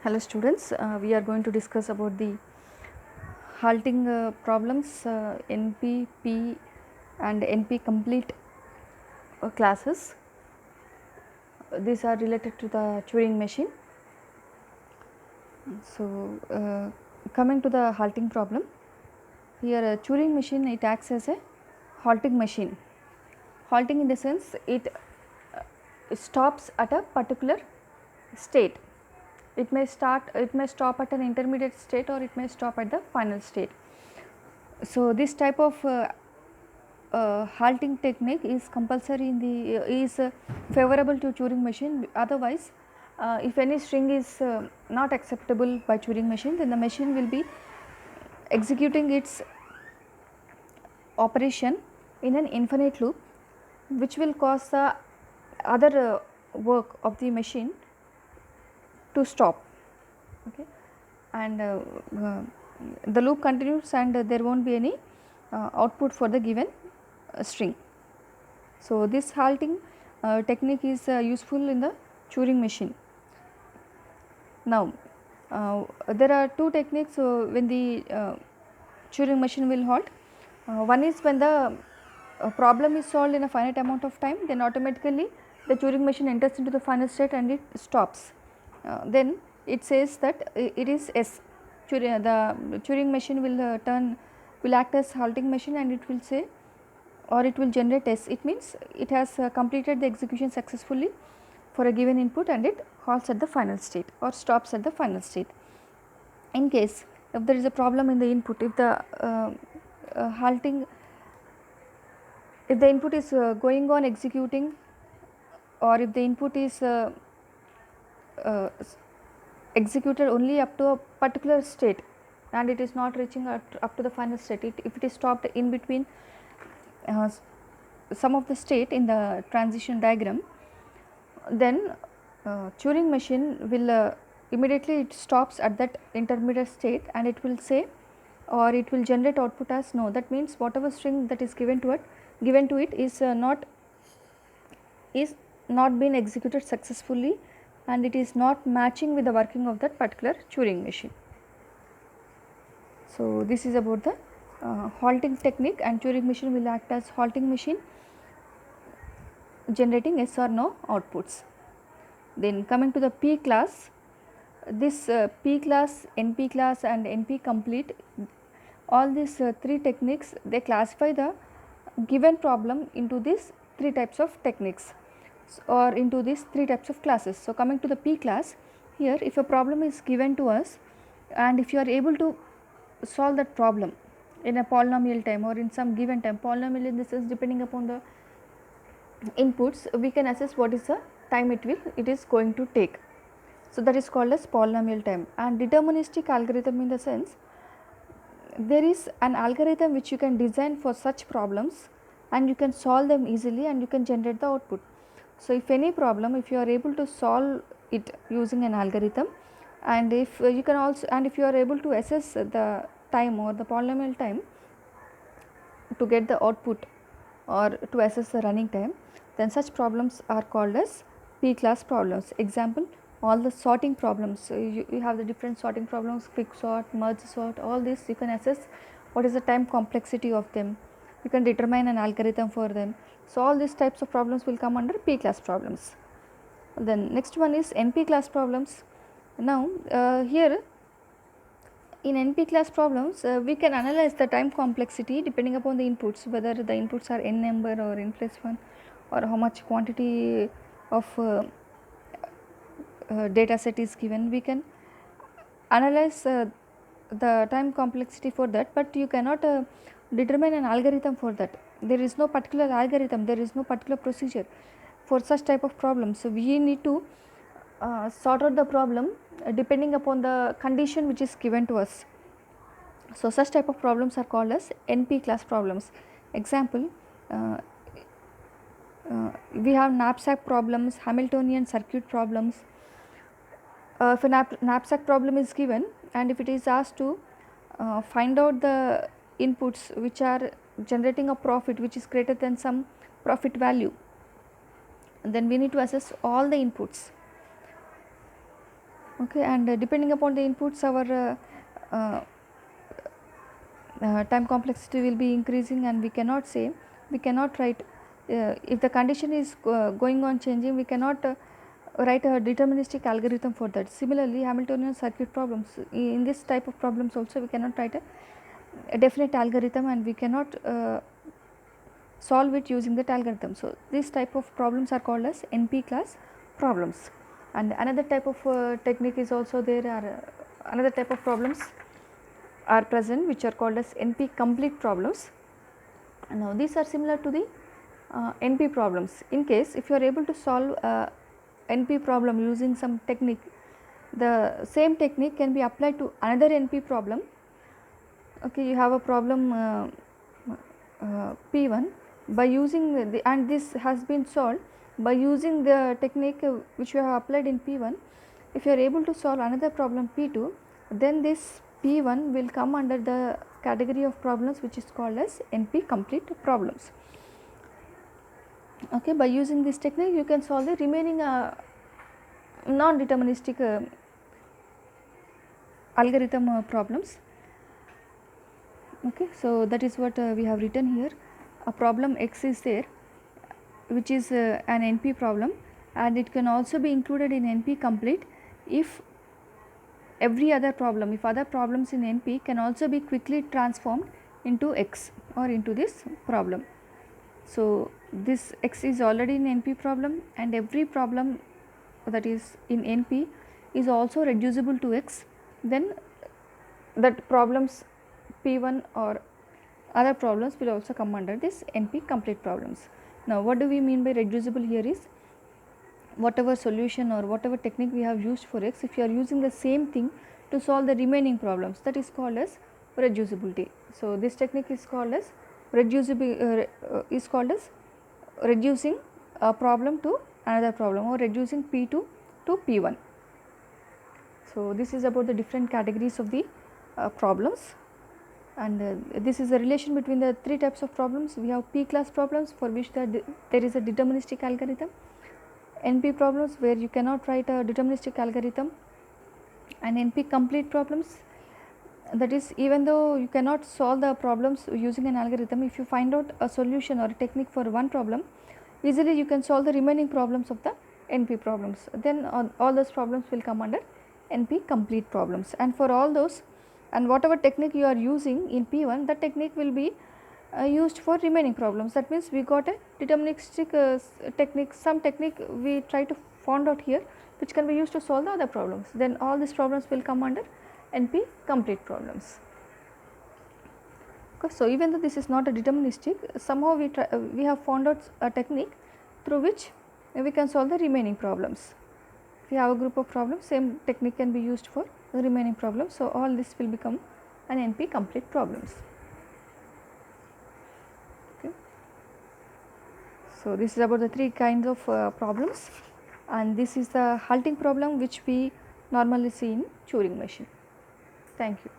Hello students, we are going to discuss about the halting problems, NP, P and NP complete classes. These are related to the Turing machine. So, coming to the halting problem, here a Turing machine, it acts as a halting machine. Halting in the sense it stops at a particular state. It may stop at an intermediate state, or it may stop at the final state. So, this type of halting technique is compulsory in the is favorable to Turing machine. Otherwise, if any string is not acceptable by Turing machine, then the machine will be executing its operation in an infinite loop, which will cause the other work of the machine to stop. Okay, and the loop continues, and there won't be any output for the given string. So, this halting technique is useful in the Turing machine. Now, there are two techniques when the Turing machine will halt. One is when the problem is solved in a finite amount of time, then automatically the Turing machine enters into the final state and it stops. Then it says that it is S. The Turing machine will act as halting machine, and it will say, or it will generate S. It means it has completed the execution successfully for a given input, and it halts at the final state or stops at the final state. In case if there is a problem in the input, if the halting, if the input is going on executing, or if the input is uh, executed only up to a particular state and it is not reaching up to the final state, if it is stopped in between some of the state in the transition diagram, then Turing machine will immediately it stops at that intermediate state, and it will say, or it will generate output as no. That means whatever string that is given to it is not been executed successfully, and it is not matching with the working of that particular Turing machine. So, this is about the halting technique, and Turing machine will act as halting machine, generating yes or no outputs. Then coming to the P class, this P class, NP class and NP complete, all these three techniques, they classify the given problem into these three types of techniques, or into these three types of classes. So, coming to the P class, here if a problem is given to us, and if you are able to solve that problem in a polynomial time or in some given time, polynomial in the sense depending upon the inputs, we can assess what is the time it is going to take. So, that is called as polynomial time. And deterministic algorithm in the sense, there is an algorithm which you can design for such problems, and you can solve them easily, and you can generate the output. So, if any problem, if you are able to solve it using an algorithm, and if you can also, and if you are able to assess the time or the polynomial time to get the output or to assess the running time, then such problems are called as P class problems. Example, all the sorting problems. So, you have the different sorting problems, quick sort, merge sort, all this you can assess what is the time complexity of them. You can determine an algorithm for them. So, all these types of problems will come under P class problems. Then next one is NP class problems. Now, here in NP class problems, we can analyze the time complexity depending upon the inputs, whether the inputs are n number or n plus 1, or how much quantity of data set is given. We can analyze the time complexity for that, but you cannot determine an algorithm for that. There is no particular algorithm, there is no particular procedure for such type of problems. So, we need to sort out the problem depending upon the condition which is given to us. So, such type of problems are called as NP class problems. Example, we have knapsack problems, Hamiltonian circuit problems. If a knapsack problem is given, and if it is asked to find out the inputs which are generating a profit which is greater than some profit value, then we need to assess all the inputs. Okay, and depending upon the inputs, our time complexity will be increasing, and we cannot say, we cannot write, if the condition is going on changing, we cannot write a deterministic algorithm for that. Similarly, Hamiltonian circuit problems, in this type of problems also we cannot write a definite algorithm, and we cannot solve it using that algorithm. So, this type of problems are called as NP class problems. And another type of technique is also there, are another type of problems are present which are called as NP complete problems. And now these are similar to the NP problems. In case if you are able to solve NP problem using some technique, the same technique can be applied to another NP problem. Okay, you have a problem P1 by using the, and this has been solved by using the technique which you have applied in P1. If you are able to solve another problem P2, then this P1 will come under the category of problems which is called as NP complete problems. Okay, by using this technique you can solve the remaining non-deterministic algorithm problems. Okay, so that is what we have written here. A problem X is there which is an NP problem, and it can also be included in NP complete if every other problem, if other problems in NP can also be quickly transformed into X or into this problem. So, this X is already in NP problem, and every problem that is in NP is also reducible to X, then that problems P1 or other problems will also come under this NP complete problems. Now, what do we mean by reducible here is, whatever solution or whatever technique we have used for X, if you are using the same thing to solve the remaining problems, that is called as reducibility. So, this technique is called as reducing a problem to another problem, or reducing P2 to P1. So, this is about the different categories of the problems, and this is the relation between the three types of problems. We have P class problems for which there is a deterministic algorithm, NP problems where you cannot write a deterministic algorithm, and NP complete problems, that is, even though you cannot solve the problems using an algorithm, if you find out a solution or a technique for one problem, easily you can solve the remaining problems of the NP problems, then all those problems will come under NP complete problems. And for all those, and whatever technique you are using in P1, that technique will be used for remaining problems. That means we got a deterministic technique, some technique we try to find out here which can be used to solve the other problems, then all these problems will come under NP complete problems. Okay, so even though this is not a deterministic, somehow we have found out a technique through which we can solve the remaining problems. If you have a group of problems, same technique can be used for the remaining problems. So, all this will become an NP complete problems. Okay. So, this is about the three kinds of problems, and this is the halting problem which we normally see in Turing machine. Thank you.